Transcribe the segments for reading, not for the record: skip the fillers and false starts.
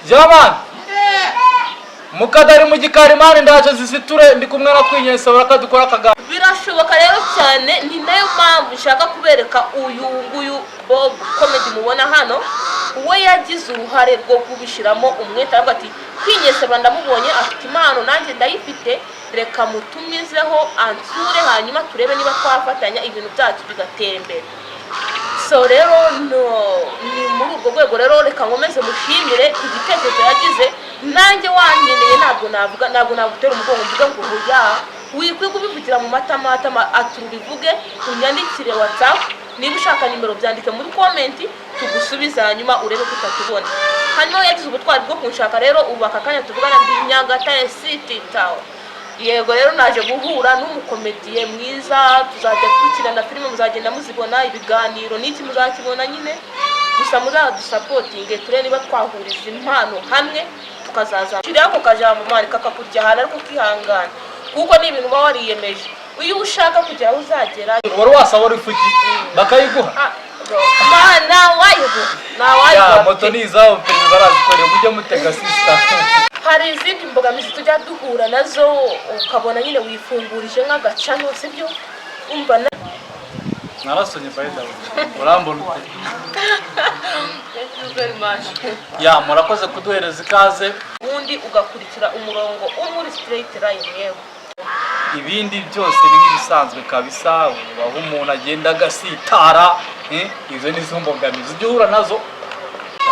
Jaman mukadari mu gikari mane ndaje zisiture ndi kumwe na kwinyesa barakadukora kaga. Birashoboka rero cyane ni nayo mpamvu nshaka kubereka uyu nguyu Bob Comedy mubona hano we yagize uruhare rwo kubishiramo umwete avuga ati kwinyesa ndamubonye afite impano nanjye ndayifite reka mutumizeho ansure hanyuma turebe niba twafatanya ibintu byacu bigatera imbere. So rero ni muri ubwo rwego rero reka nkomeze mushimire igitekerezo yagize nanjye wanyeneye ntabwo nagutera umugongo mvuga ngo hoya wikwiye kubivugira mu matama aturivuge unyandikire WhatsApp niba ushaka nimero byandike muri comment tugusubiza hanyuma urebe ko utatubona. Hanyuma yagize ubutwari bwo kunshaka rero ubaka kanya tuvugana ndi Nyagatare City Tower. Yego rero naje guhura n'umukomediye mwiza tuzajya dukina filime muzagenda muzibona ibiganiro n'iki muzakibona nyine gusa muzadusapotinge turebe niba twahuriza impano hamwe tukazaza kirako kajambo mari kakakujya hana ariko kihangana kuko ni ibintu wariyemeje uyu ushaka kujya uzagera wari wasaba uri fuki bakayiguha mana wayigo ya moto nizaho perezida barazikorera mujye mutega sister. Hari izindi mbogamizi tujya duhura nazo ukabona nyine wifungurije nk'agacano sibyo umva narasonye faida urambona ute. Thank you very much. Ya murakoze kuduhereza ikaze ubundi ugakurikira umurongo muri straight line yewe ibindi byose ni nk'ibisanzwe kabisa aho umuntu agenda agasitara izo ni zo mbogamizi ujya uhura nazo.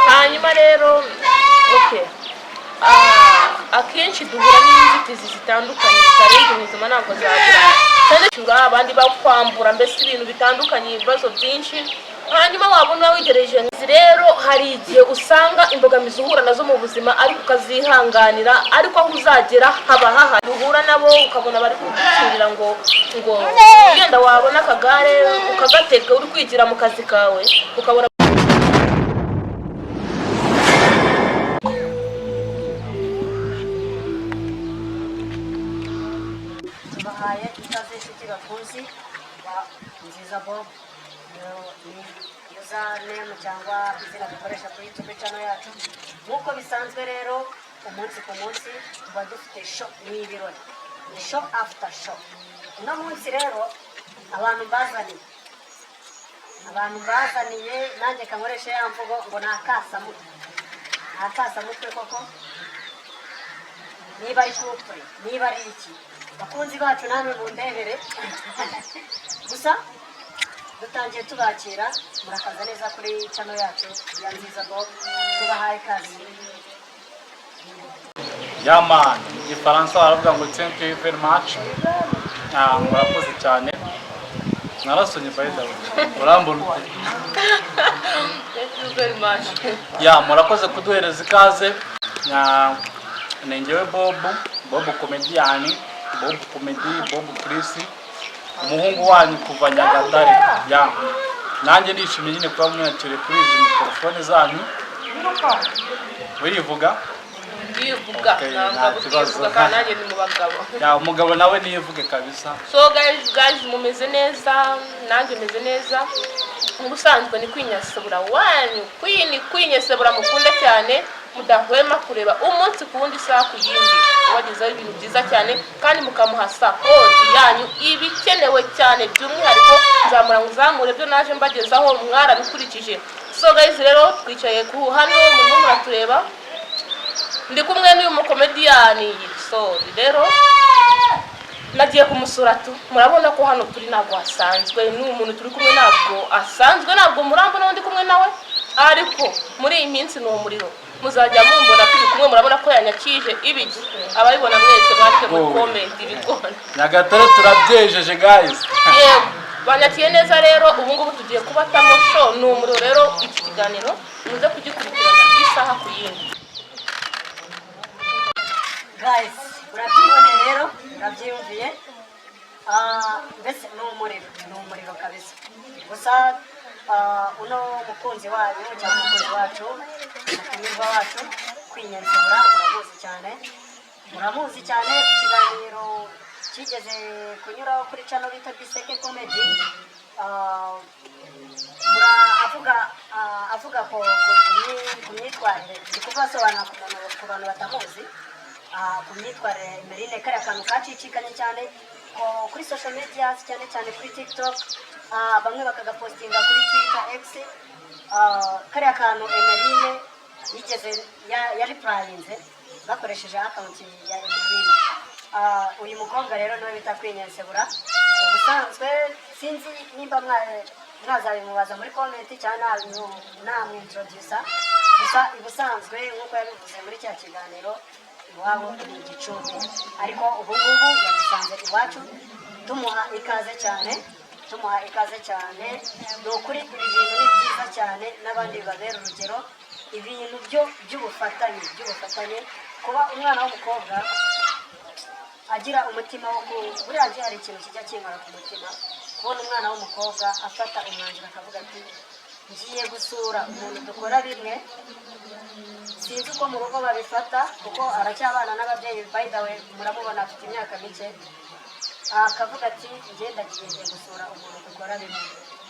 Hanyuma rero okay akenshi duhura n'inzitizi zitandukanye zitarenze ubuzima ntabwo zagira cyane cyura abandi bakwambura mbese ibintu bitandukanye ibibazo byinshi hanyuma wabona wigereje rero hari igihe usanga imbogamizi uhura nazo mu buzima ariko ukazihanganira ariko aho uzagera haba hahari uhura nabo ukabona bari kugucirira ngo ugenda wabona akagare ukagatega uri kwigira mu kazi kawe ukabona bahaye ikaze inshuti bakunzi ba Nziza Bob ni username cyangwa izina dukoresha kuri YouTube channel yacu nk'uko bisanzwe rero umunsi ku munsi tuba dufite show n'ibirori ni show after show. Uno munsi rero abantu bazaniye nanjye kankoresha ya mvugo ngo nakasamutwe koko niba ari couple niba ari iki bakunzi bacu namwe mundebere gusa dutangiye tubakira murakaza neza kuri channel yacu ya Nziza Bob tubahaye kazi. Ya man igifaransa baravuga ngo thank you very much. Murakoze cyane narasonye faida urambona ute. Thank you very much. Ya murakoze kuduhereza ikaze nengewe Bob Comedian Bob Comedy Bob Chris umuhungu wanyu kuva Nyagatare. Ya nanjye ndishimye nyine kuba mwakire kuri izi mikrofone zanyu wivuga ntabwo kananye ni mu bagabo. Ya umugabo nawe nivuge kabisa. So guys mumeze neza nanjye meze neza ubusanzwe ni kwinyasabura wanyu kwinyasabura mukunda cyane mudahwema kureba umunsi ku wundi saa ku yindi wagezaho ibintu byiza cyane kandi mukamuha support yanyu ibikenewe cyane by'umwihariko nzamure byo naje mbagezaho mwarabikurikije. So guys rero twicaye ku hano umuntu muratureba ndi kumwe n'uyu mukomediyani so rero nagiye kumusura murabona ko hano turi ntabwo hasanzwe n'umuntu turi kumwe ntabwo asanzwe ntabwo murambona ndi kumwe nawe ariko muri iyi minsi ni umuriro muzajya mumbona turi kumwe murabona ko yanyakije ibiki abayibona mwese mwandike mu comment ibigona Nyagatare turabyejeje guys. Yego banyakiye neza rero ubu ngubu tugiye kubatamo show ni umuriro rero iki kiganiro muze kugikurikirana isaha ku yindi. Guys urabyibone rero urabyiyumviye mbese ni umuriro kabisa gusa uno mukunzi wanyu cyangwa umukunzi wacu umutumirwa wacu kwinyensura muramuzi cyane ku kiganiro kigeze kunyuraho kuri channel bita Biseke Comedy avuga ku myitwarire ndi kubasobanura ku bantu batamuzi ku myitwarire Emeline kariya kantu kacicikanye cyane kuri social media cyane cyane kuri TikTok bamwe bakagapostinga kuri Twitter X kariya kantu Emeline yigeze yaripurayinze bakoresheje account ya Emeline. Uyu mukobwa rero niwe bita Kwinyensebura. Ubusanzwe sinzi nimba mwazabimubaza muri comment cyangwa namwintroducer, gusa ubusanzwe nk'uko yabivuze muri cya kiganiro iwabo ni Gicumbi, ariko ubu ngubu yadusanze iwacu tumuha ikaze cyane. Ni ukuri ibi bintu ni byiza cyane n'abandi babera urugero, ibintu by'ubufatanye kuba umwana w'umukobwa agira umutima wo buriya hari ikintu kijya kinkora ku mutima, kubona umwana w'umukobwa afata umwanzuro akavuga ati ngiye gusura umuntu dukora bimwe. Sinzi uko mu rugo babifata kuko aracyabana n'ababyeyi, by the way muramubona afite imyaka mike, akavuga ati ngenda ngiye gusura umuntu dukora bimwe,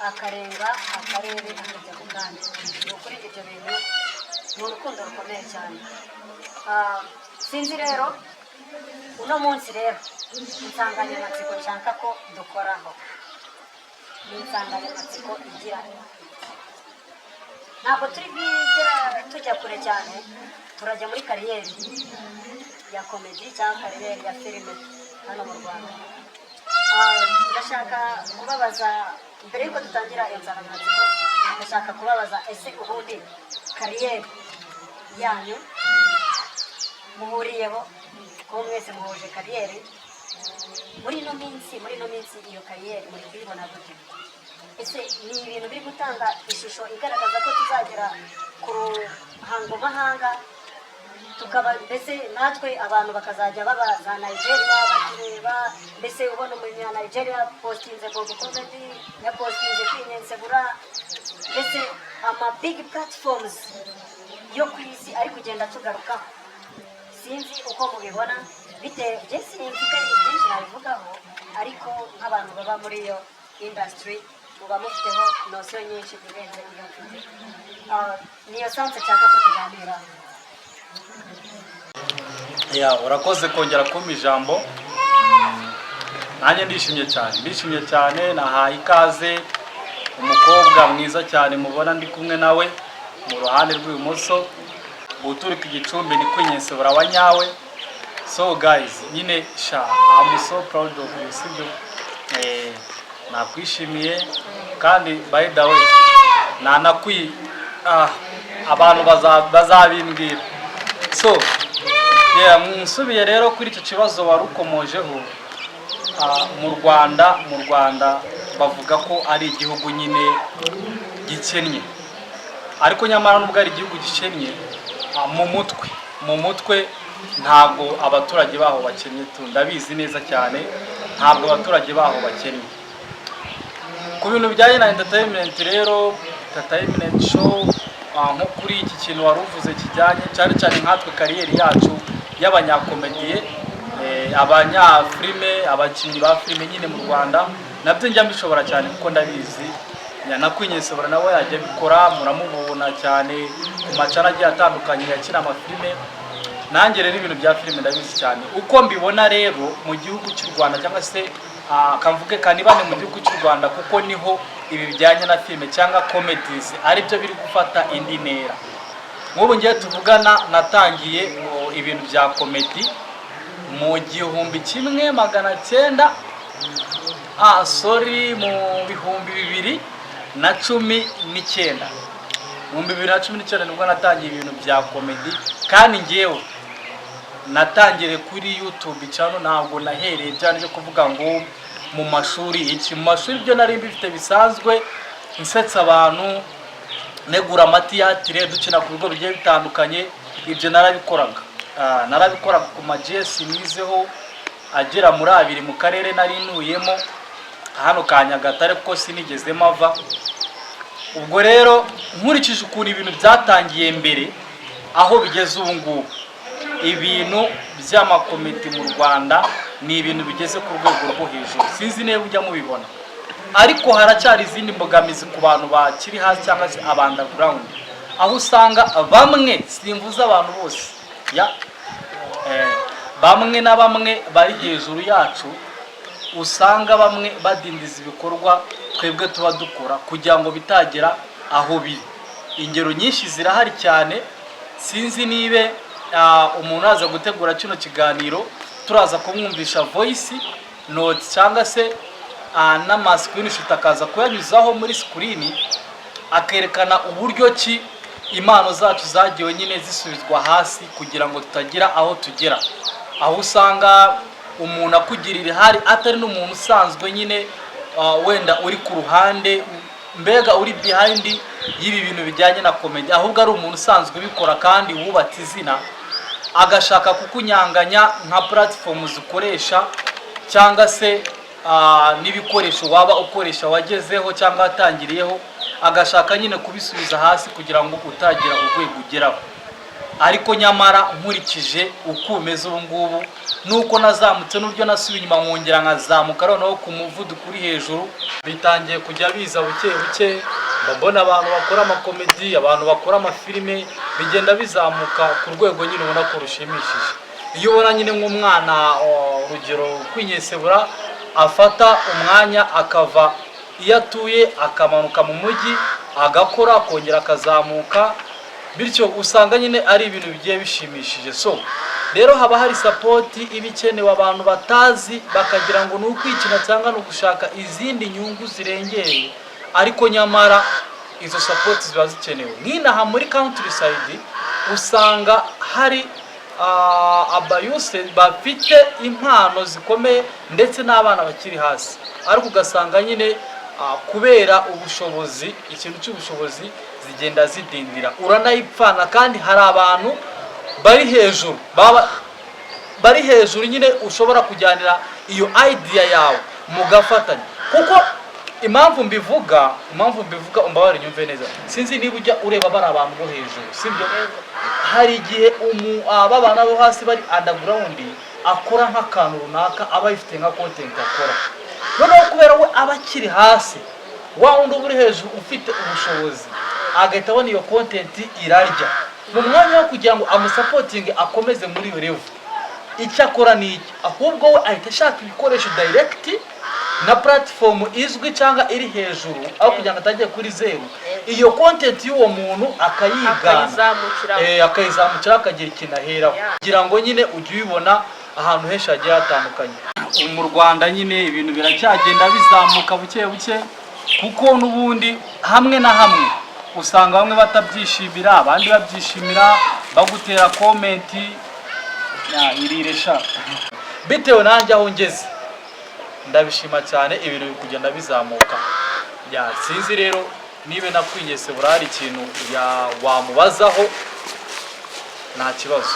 akarenga akarere akajya ku kandi. Ni ukuri ibyo bintu ni urukundo rukomeye cyane. Sinzi rero uno munsi rero insanganyamatsiko nshaka ko dukoraho ni insanganyamatsiko igira ntabwo tujya kure cyane, turajya muri kariyeri ya komedi cyangwa kariyeri ya filime hano mu Rwanda. Ndashaka kubabaza mbere y'uko dutangira iyo nsanganyamatsiko, ndashaka kubabaza ese ubundi kariyeri yanyu muhuriyeho ko mwese muhuje kariyeri muri ino minsi iyo kariyeri muri kuyibona gute? Ese ni ibintu biri gutanga ishusho igaragaza ko tuzagera ku ruhango mahanga, tukaba mbese natwe abantu bakazajya baba za Nigeria bakireba, mbese ubona umuntu ya Nigeria postinze Bob Comedy ya postinze Kwinyensebura, mbese ama big platforms yo ku isi ari kugenda tugarukaho. Sinzi uko mubibona bitewe mfite byinshi nabivugaho, ariko nk'abantu baba muri iyo industry muba mufiteho nosiyo nyinshi irenze iyo mfite. Niyo sanse nshaka ko tuganira. Urakoze kongera kumpa ijambo. Nanjye ndishimye cyane, nahaye ikaze umukobwa mwiza cyane mubona ndi kumwe nawe mu ruhande rw'ibumoso, uturuka Igicumbi ni Kwinyensebura wa nyawe. So guys, nyine I'm so proud of you, sibyo? Nakwishimiye kandi by the way abantu bazabimbwira. So nsubiye rero kuri icyo kibazo warukomojeho. Mu Rwanda bavuga ko ari igihugu nyine gikennye, ariko nyamara nubwo ari igihugu gikennye, mu mutwe ntabwo abaturage baho bakennye. Ndabizi neza cyane, ntabwo abaturage baho bakennye. Ku bintu bijyanye na entertainment rero, entertainment show, nko kuri iki kintu wari uvuze kijyanye cyane nkatwe kariyeri yacu y'abanyakomediye, abanyafilime, abakinnyi ba filime nyine mu Rwanda, nabyo njya mbishobora cyane kuko ndabizi. Na Kwinyensebura nawe yajya bikora, muramubona cyane ku macana agiye atandukanye yakina amafilime. Nanjye rero ibintu bya filime ndabizi cyane. Uko mbibona rero mu gihugu cy'u Rwanda, cyangwa se kamvuge kanibane mu gihugu cy'u Rwanda, kuko niho ibi bijyanye na filime cyangwa comedies ari byo biri gufata indi ntera. Nk'ubu ngiye tuvugana natangiye ibintu bya comedy mu 1900 mu bihumbi 2019. Mu 2019 nibwo natangiye ibintu bya comedy, kandi ngewe natangire kuri YouTube channel, ntabwo nahereye cyane cyo kuvuga ngo mu mashuri byo nari mbifite bisanzwe, nsetsa abantu, negura amatiyatire, dukina ku bigo bigiye bitandukanye. Ibyo narabikoraga ku majesi nizeho agera muri 2 mu karere nari ntuyemo hano ka Nyagatare, kuko sinigeze mava. Ubwo rero nkurikije ukuntu ibintu byatangiye mbere aho bigeze ubu ngubu, ibintu by'amakomedi mu Rwanda ni ibintu bigeze ku rwego rwo hejuru. Sinzi niba ujya mubibona. ariko haracyari izindi mbogamizi ku bantu bakiri hasi cyangwa se underground, aho usanga bamwe, simvuze abantu bose ya bamwe na bamwe bari hejuru yacu, usanga bamwe badindiza ibikorwa twebwe tuba dukora kugira ngo bitagera aho biri. Ingero nyinshi zirahari cyane, sinzi nibe umuntu aza gutegura kino kiganiro turaza kumwumvisha voice note cyangwa se n'ama screenshot akaza kuyanyuzaho muri screen, akerekana uburyo ki impano zacu zagiwe nyine zisubizwa hasi kugira ngo tutagira aho tugera, aho usanga umuntu akugirira hari atari n'umuntu usanzwe nyine wenda uri ku ruhande, mbega uri behind y'ibi bintu bijyanye na comedy, ahubwo ari umuntu usanzwe ubikora kandi wubatse izina, agashaka kukunyanganya nka platform zikoresha cyangwa se n'ibikoresho waba ukoresha wagezeho cyangwa watangiriyeho, agashaka nyine kubisubiza hasi kugira ngo utagira urwego ugeraho. Ariko nyamara nkurikije uko umeze ubu ngubu nuko nazamutse n'ubyo nasubiye inyuma nkongera nkazamuka noneho ku muvuduko uri hejuru, bitangiye kujya biza buke buke, mbona abantu bakora amakomedi, abantu bakora amafilime bigenda bizamuka ku rwego nyine ubona ko rushimishije. Iyo ubona nyine nk'umwana urugero Kwinyesebura afata umwanya akava iyo atuye akamanuka mu mujyi agakora akongera akazamuka, bityo usanga nyine ari ibintu bigiye bishimishije. So rero haba hari support ibikenewe abantu batazi bakagira ngo ni ukwikina cyangwa no gushaka izindi nyungu zirengeye, ariko nyamara izo support ziba zikenewe. Nk'inaha muri countryside usanga hari abayuse bafite impano zikomeye ndetse n'abana bakiri hasi, ariko ugasanga nyine kubera ubushobozi, ikintu cy'ubushobozi zigenda zidindira, uranayipfana. Kandi hari abantu bari hejuru nyine ushobora kujyanira iyo idea yawe mugafatanya. Kuko impamvu mbivuga umbabare nyumve neza, sinzi niba ujya ureba bari abantu bo hejuru, sibyo? Hari igihe abana bo hasi bari underground akora nk'akantu runaka aba yifite nka content akora, noneho kubera we abakiri hasi, wa wundi uri hejuru ufite ubushobozi agahita abona iyo content irarya, mu mwanya wo kugira ngo amusapotinge akomeze muri iyo level, icyo akora ni iki? Ahubwo we ahita ashaka ibikoresho direct na platform izwi cyangwa iri hejuru, aho kugira ngo atagiye kuri zero, iyo content y'uwo muntu akayigana akayizamukira akagira ikintu aheraho, kugira ngo nyine ujye ubibona ahantu henshi hagiye hatandukanye. Mu Rwanda nyine ibintu biracyagenda bizamuka buke buke, kuko n'ubundi hamwe na hamwe usanga bamwe batabyishimira, abandi babyishimira, bagutera comment iriresha. Bitewe nanjye aho ngeze ndabishima cyane, ibintu biri kugenda bizamuka. Sinzi rero nibe na Kwinyesebura hari ikintu wamubazaho, nta kibazo.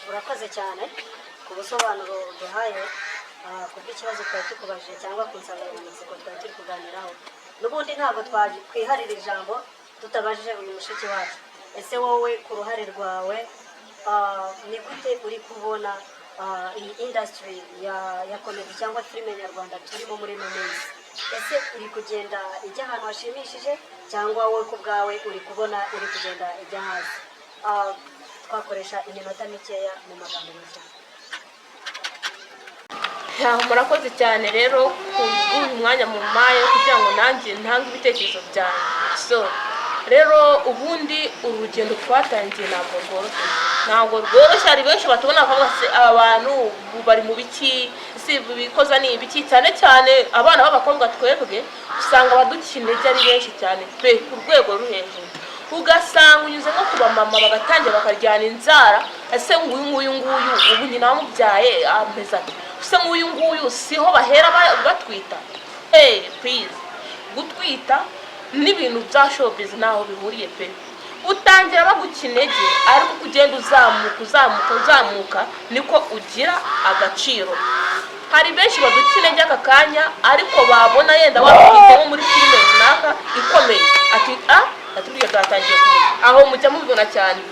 Urakoze cyane ku busobanuro duhaye ku bw'ikibazo twari tukubajije cyangwa ku nsanganyamatsiko twari turi kuganiraho. N'ubundi ntabwo twakwiharira ijambo tutabajije uyu mushiki wacu. Ese wowe ku ruhare rwawe ni gute uri kubona iyi industry ya comedy cyangwa filime nyarwanda turimo muri ino minsi? Ese uri kugenda ijya ahantu hashimishije cyangwa wowe ku bwawe uri kubona iri kugenda ijya hasi? Twakoresha iminota mikeya mu magambo make. Murakoze cyane rero ku mwanya mu maye kugira ngo nanjye ntange ibitekerezo byanjye. So rero ubundi urugendo twatangiye ntabwo rworoshye. Hari benshi batubona bakavuga se aba bantu bari mu biki, si bikoza ni ibiki, cyane cyane abana b'abakobwa twebwe usanga badukinege ari benshi cyane pe ku rwego rwo hejuru, ugasanga unyuze nko kuba mama bagatangira bakaryana inzara. Ese nguyu ubu nyina wamubyaye ameza ati, ese nguyu siho bahera batwita? Please, gutwita n'ibintu bya showbiz naho bihuriye pe. Utangira bagukinege, ariko kugenda uzamuka niko ugira agaciro. Hari benshi badukinege aka kanya, ariko babona yenda batwite nko muri filime runaka ikomeye ati aturiye gatangiye kuza, aho mujya mubibona cyane,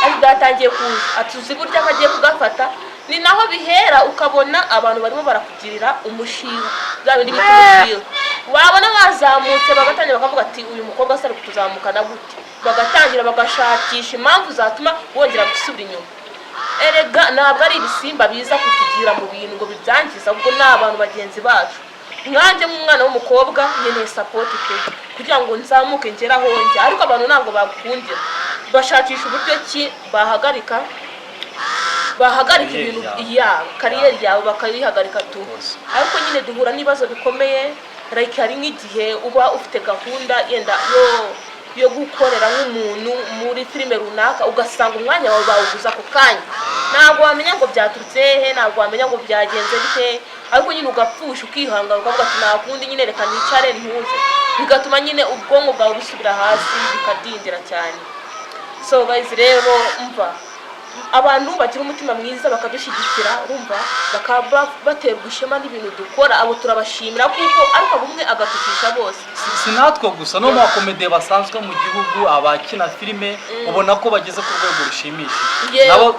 ari gatangiye kuza ati uzi burya akagiye kugafata ni naho bihera ukabona abantu barimo barakugirira umushinga bya bindi bita umushinga wabona wazamutse bagatangira bakavuga ati uyu mukobwa asa kutuzamukana gute bagatangira bagashakisha impamvu zatuma wongera gusubira inyuma erega ntabwo ari ibisimba biza kutugira mu bintu ngo bibyangiza ubwo ni abantu bagenzi bacu mwanje nk'umwana w'umukobwa nkeneye support pe kugira ngo nzamuke ngera aho njya ariko abantu ntabwo bagukundira bashakisha uburyo ki bahagarika ibintu kariyeri yawe bakayihagarika tu ariko nyine duhura n'ibibazo bikomeye like hari nk'igihe uba ufite gahunda yenda yo gukorera nk'umuntu muri filime runaka ugasanga umwanya wawe bawuguza ako kanya ntabwo wamenya ngo byaturutse he ntabwo wamenya ngo byagenze bite ariko nyine ugapfusha ukihangana ukavuga ati nakundi nyine reka nicare ntuze bigatuma nyine ubwonko bwawe busubira hasi bikadindira cyane. So guys rero umva abantu bagira umutima mwiza bakadushyigikira urumva bakaba baterwa ishema n'ibintu dukora abo turabashimira kuko ariko bumwe agatukisha bose sinatwo gusa no mu bakomediye basanzwe mu gihugu abakina filime ubona ko bageze ku rwego rushimishije nabo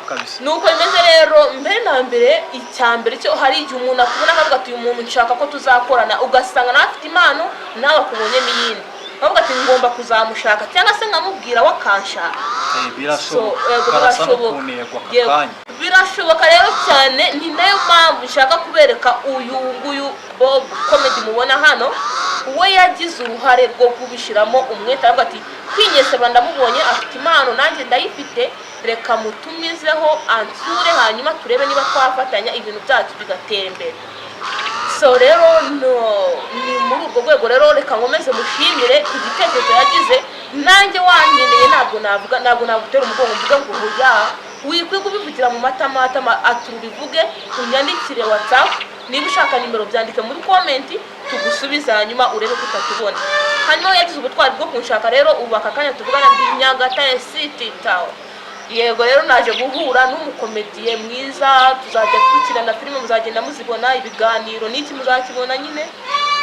kabisa nuko bimeze rero mbere na mbere icyambere cyo hari igihe umuntu akubona akavuga ati uyu muntu nshaka ko tuzakorana ugasanga nawe afite impano nawe akubonye n'iyindi bavuga ati ngomba kuzamushaka cyangwa se nkamubwira wakanshaka birashoboka rero cyane ni nayo mpamvu nshaka kubereka uyu nguyu Bob Comedy mubona hano we yagize uruhare rwo kubishiramo umwete avuga ati kwinyeseba ndamubonye afite impano nanjye ndayifite reka mutumizeho ansure hanyuma turebe niba twafatanya ibintu byacu bigatera imbere. So rero ni muri ubwo rwego rero reka nkomeze mushimire ku gitekerezo yagize nanjye wanyeneye ntabwo nagutera umugongo mvuga ngo hoya wikwiye kubivugira mu matama atubivuge unyandikire WhatsApp niba ushaka nimero byandike muri comment tugusubiza hanyuma urebe ko utatubona hanyuma yagize ubutwari bwo kunshaka rero ubaka kanya tuvugana ndi Nyagatare City Town. Yego rero naje guhura n'umukomediye mwiza tuzajya twikirana filime muzagenda muzibona ibiganiro n'iki muzakibona nyine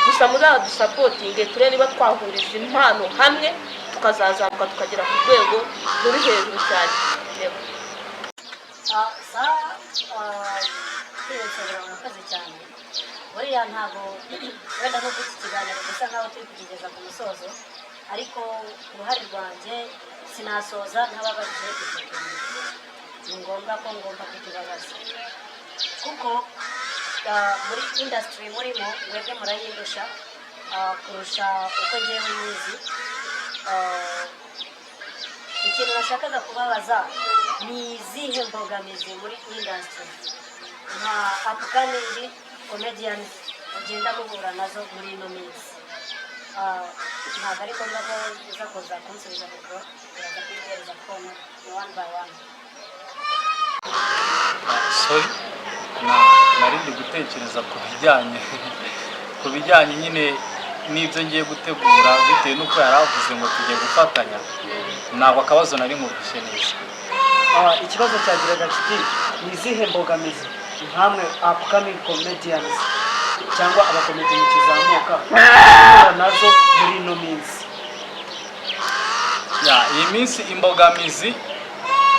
gusa muzadusapotinge turebe niba twahuriza impano hamwe tukazazamuka tukagera ku rwego ruri hejuru cyane. Yego murakoze cyane buriya ntabwo wenda no iki kiganiro gusa nkaho turi kugeza ku musozo ariko uruhare rwanjye sinasoza ntababajije ikintu ni ngombwa ko ngomba kukibabaza kuko muri industry murimo mwebwe murayindusha kurusha uko ngewe nyizi ikintu nashakaga kubabaza ni izihe mbogamizi muri industry nka upcoming comedians ugenda muhura nazo muri ino minsi ntabwo ari ngombwa ko uza kuza kunsubiza mikoro uraza kwihereza phone one by one. Sorry narindi gutekereza ku bijyanye nyine n'ibyo ngiye gutegura bitewe n'uko yaravuze ngo tugiye gufatanya ntabwo akabazo nari nkubishe neza. Ikibazo cyagiraga kiti ni izihe mbogamizi nkamwe upcoming comedians cyangwa abakomedi mukizamuka nazo muri ino minsi? Iyi minsi imbogamizi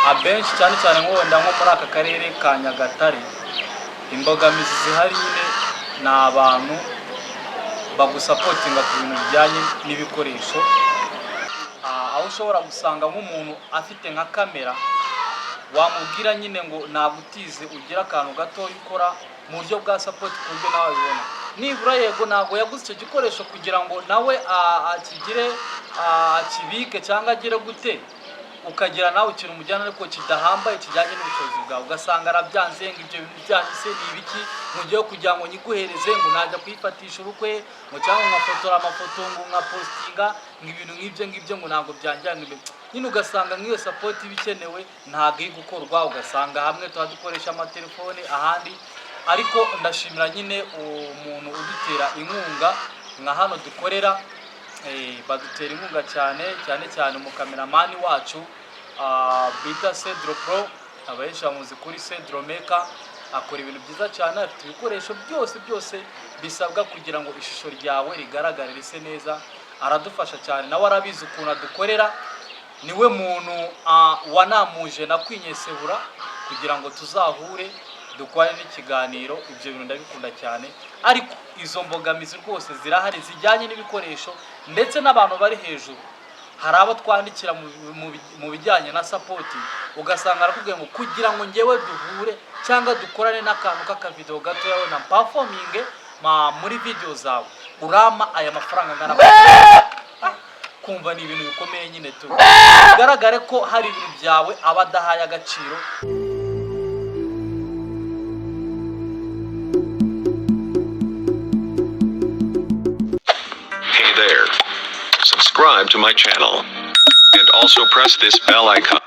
abenshi cyane cyane wenda nko muri aka karere ka Nyagatare imbogamizi zihari nyine ni abantu bagusapotinga ku bintu bijyanye n'ibikoresho aho ushobora gusanga nk'umuntu afite nka kamera wamubwira nyine ngo nagutize ugira akantu gato ukora mu buryo bwa support ku buryo nawe bibona nibura yego ntabwo yaguze icyo gikoresho kugira ngo nawe akigire akibike cyangwa agire gute ukagira nawe ikintu umujyana ariko kidahambaye kijyanye n'ubushobozi bwawe ugasanga arabyanze ngo ibyo bintu byanditse ni ibiki mugiye kugira ngo nyiguhereze ngo najya kuyifatisha urukwe ngo cyangwa nkafotora amafoto ngo nkapostinga ngo ibintu nk'ibyo ngo ntabwo byanjyana nyine ugasanga nk'iyo support ibikenewe ntabwo iri gukorwa ugasanga hamwe tuba dukoresha amatelefone ahandi ariko ndashimira nyine umuntu udutera inkunga nka hano dukorera badutera inkunga cyane umukameramani wacu bita Cedro Pro abenshi bamuzi kuri Cedro Maker akora ibintu byiza cyane afite ibikoresho byose bisabwa kugira ngo ishusho ryawe rigaragare rise neza aradufasha cyane nawe arabizi ukuntu adukorera niwe muntu wanamuje na kwinyesebura kugira ngo tuzahure dukore n'ikiganiro. Ibyo bintu ndabikunda cyane, ariko izo mbogamizi rwose zirahari zijyanye n'ibikoresho ndetse n'abantu bari hejuru. Hari abo twandikira mu bijyanye na sapoti, ugasanga arakubwiye ngo kugira ngo ngewe duhure cyangwa dukorane n'akantu k'akavideo gato yawe na performing muri video zawe urama aya mafaranga angana kumva ni ibintu bikomeye nyine tu bigaragare ko hari ibintu byawe aba adahaye agaciro. Hey there. Subscribe to my channel and also press this bell icon.